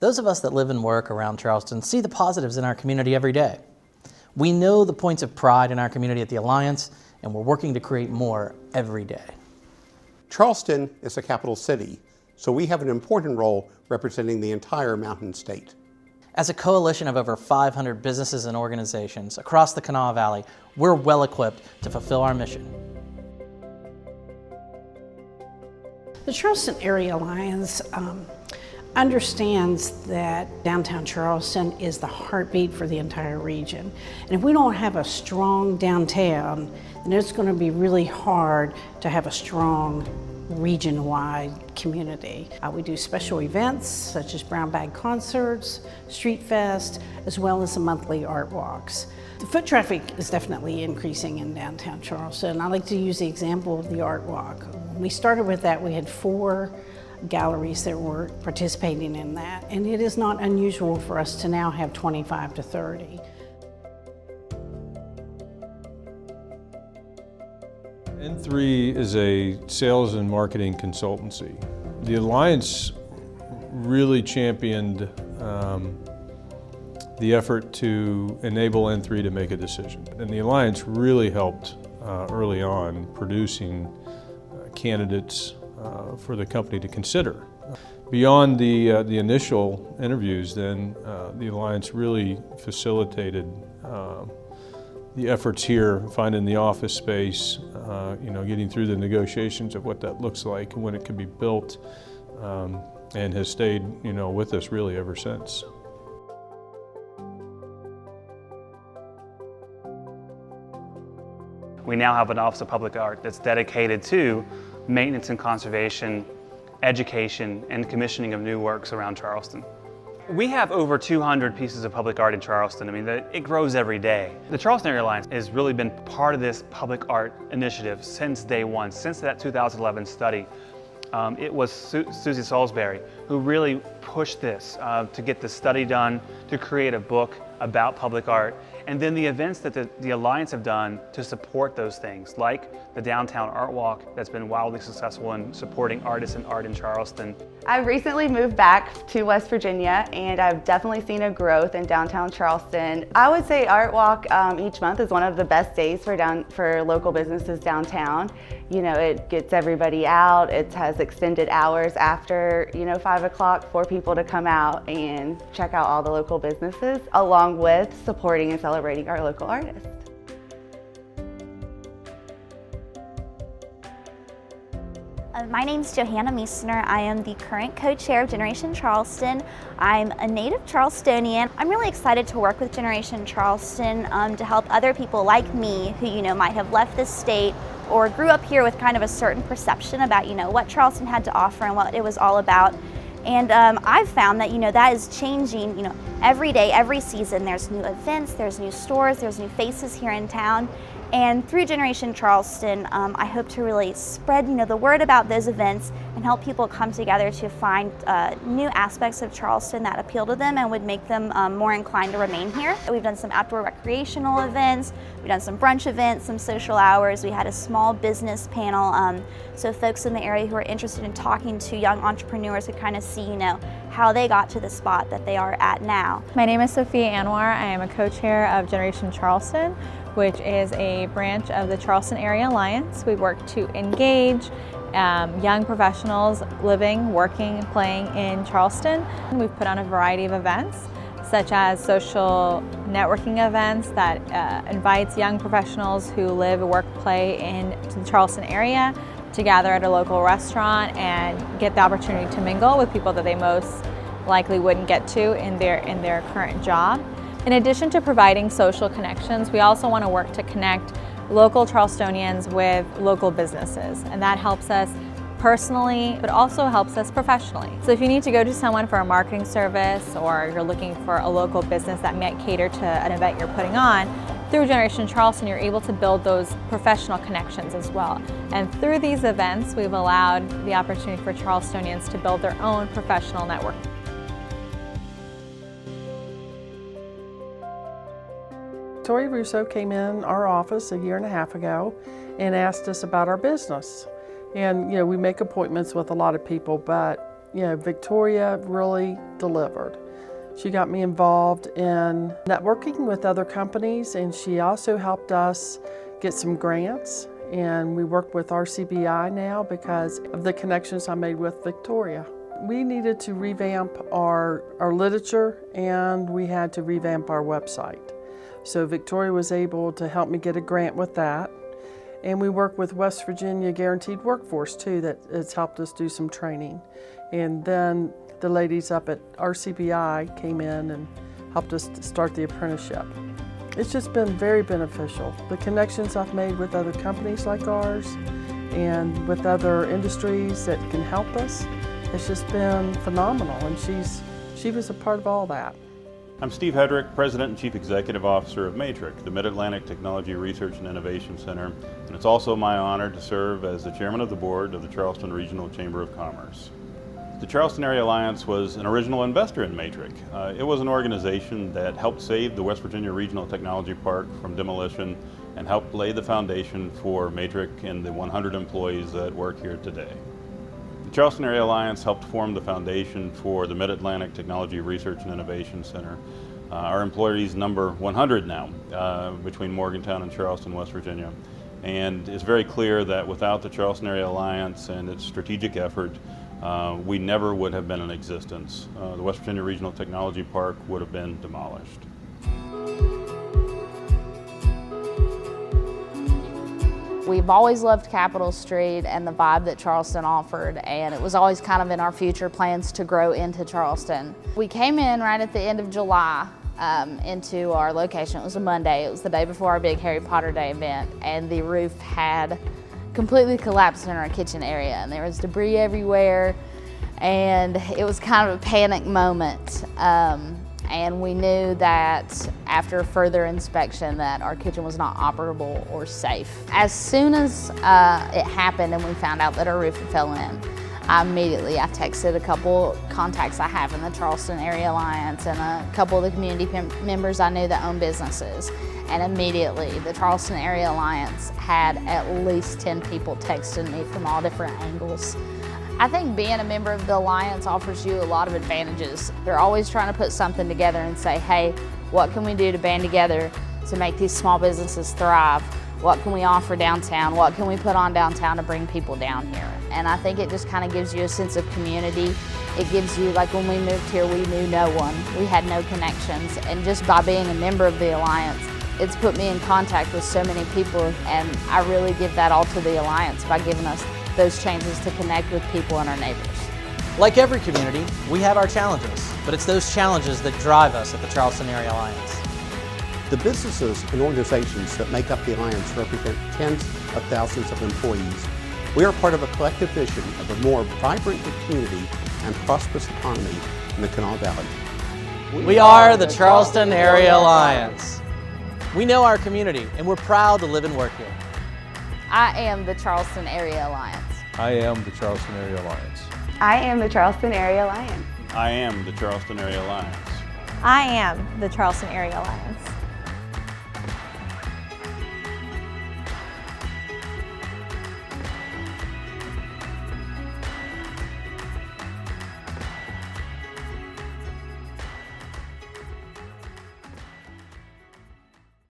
Those of us that live and work around Charleston see the positives in our community every day. We know the points of pride in our community at the Alliance, and we're working to create more every day. Charleston is a capital city, so we have an important role representing the entire Mountain State. As a coalition of over 500 businesses and organizations across the Kanawha Valley, we're well equipped to fulfill our mission. The Charleston Area Alliance understands that downtown Charleston is the heartbeat for the entire region. And if we don't have a strong downtown, then it's going to be really hard to have a strong region-wide community. We do special events such as brown bag concerts, street fest, as well as the monthly art walks. The foot traffic is definitely increasing in downtown Charleston. I like to use the example of the art walk. When we started with that, we had 4 galleries that were participating in that, and it is not unusual for us to now have 25 to 30. N3 is a sales and marketing consultancy. The Alliance really championed the effort to enable N3 to make a decision. And the Alliance really helped early on producing candidates for the company to consider. Beyond the initial interviews, then the Alliance really facilitated the efforts here, finding the office space, getting through the negotiations of what that looks like and when it can be built, and has stayed, with us really ever since. We now have an Office of Public Art that's dedicated to maintenance and conservation, education, and commissioning of new works around Charleston. We have over 200 pieces of public art in Charleston. I mean, it grows every day. The Charleston Area Alliance has really been part of this public art initiative since day one, since that 2011 study. It was SUSIE Salisbury who really pushed this to get the study done, to create a book about public art, and then the events that the Alliance have done to support those things, like the Downtown Art Walk that's been wildly successful in supporting artists and art in Charleston. I've recently moved back to West Virginia, and I've definitely seen a growth in downtown Charleston. I would say Art Walk each month is one of the best days for local businesses downtown. It gets everybody out. It has extended hours after 5 o'clock for people to come out and check out all the local businesses, along with supporting and celebrating our local artists. My name's JOHANNA MEISNER. I am the current co-chair of Generation Charleston. I'm a native Charlestonian. I'm really excited to work with Generation Charleston to help other people like me who might have left this state or grew up here with kind of a certain perception about what Charleston had to offer and what it was all about. And I've found that that is changing every day, every season. There's new events, there's new stores, there's new faces here in town. And through Generation Charleston, I hope to really spread the word about those events and help people come together to find new aspects of Charleston that appeal to them and would make them more inclined to remain here. We've done some outdoor recreational events, we've done some brunch events, some social hours. We had a small business panel, so folks in the area who are interested in talking to young entrepreneurs could kind of see how they got to the spot that they are at now. My name is SOPHIA ANWAR. I am a co-chair of Generation Charleston, which is a branch of the Charleston Area Alliance. We work to engage young professionals living, working, and playing in Charleston. We've put on a variety of events, such as social networking events that invites young professionals who live, work, play in the Charleston area to gather at a local restaurant and get the opportunity to mingle with people that they most likely wouldn't get to in their current job. In addition to providing social connections, we also want to work to connect local Charlestonians with local businesses, and that helps us personally, but also helps us professionally. So if you need to go to someone for a marketing service, or you're looking for a local business that might cater to an event you're putting on, through Generation Charleston, you're able to build those professional connections as well. And through these events, we've allowed the opportunity for Charlestonians to build their own professional network. Tori Russo came in our office a 1.5 years ago and asked us about our business. And we make appointments with a lot of people, but Victoria really delivered. She got me involved in networking with other companies, and she also helped us get some grants, and we work with RCBI now because of the connections I made with Victoria. We needed to revamp our literature, and we had to revamp our website. So Victoria was able to help me get a grant with that. And we work with West Virginia Guaranteed Workforce too, that has helped us do some training. And then the ladies up at RCBI came in and helped us start the apprenticeship. It's just been very beneficial. The connections I've made with other companies like ours and with other industries that can help us, it's just been phenomenal, and she was a part of all that. I'm Steve Hedrick, President and Chief Executive Officer of MEISNER, the Mid-Atlantic Technology Research and Innovation Center, and it's also my honor to serve as the Chairman of the Board of the Charleston Regional Chamber of Commerce. The Charleston Area Alliance was an original investor in MEISNER. It was an organization that helped save the West Virginia Regional Technology Park from demolition and helped lay the foundation for MEISNER and the 100 employees that work here today. The Charleston Area Alliance helped form the foundation for the Mid-Atlantic Technology Research and Innovation Center. Our employees number 100 now between Morgantown and Charleston, West Virginia. And it's very clear that without the Charleston Area Alliance and its strategic effort, we never would have been in existence. The West Virginia Regional Technology Park would have been demolished. We've always loved Capitol Street and the vibe that Charleston offered, and it was always kind of in our future plans to grow into Charleston. We came in right at the end of July into our location. It was a Monday. It was the day before our big Harry Potter Day event, and the roof had completely collapsed in our kitchen area, and there was debris everywhere, and it was kind of a panic moment. And we knew that after further inspection that our kitchen was not operable or safe. As soon as it happened and we found out that our roof had fell in, I texted a couple contacts I have in the Charleston Area Alliance and a couple of the community members I knew that own businesses. And immediately the Charleston Area Alliance had at least 10 people texting me from all different angles. I think being a member of the Alliance offers you a lot of advantages. They're always trying to put something together and say, hey, what can we do to band together to make these small businesses thrive? What can we offer downtown? What can we put on downtown to bring people down here? And I think it just kind of gives you a sense of community. It gives you, like when we moved here, we knew no one. We had no connections. And just by being a member of the Alliance, it's put me in contact with so many people, and I really give that all to the Alliance by giving us those chances to connect with people and our neighbors. Like every community, we have our challenges, but it's those challenges that drive us at the Charleston Area Alliance. The businesses and organizations that make up the Alliance represent tens of thousands of employees. We are part of a collective vision of a more vibrant community and prosperous economy in the Kanawha Valley. We are the Charleston Area Alliance. We know our community, and we're proud to live and work here. I am the Charleston Area Alliance. I am the Charleston Area Alliance. I am the Charleston Area Alliance. I am the Charleston Area Alliance. I am the Charleston Area Alliance.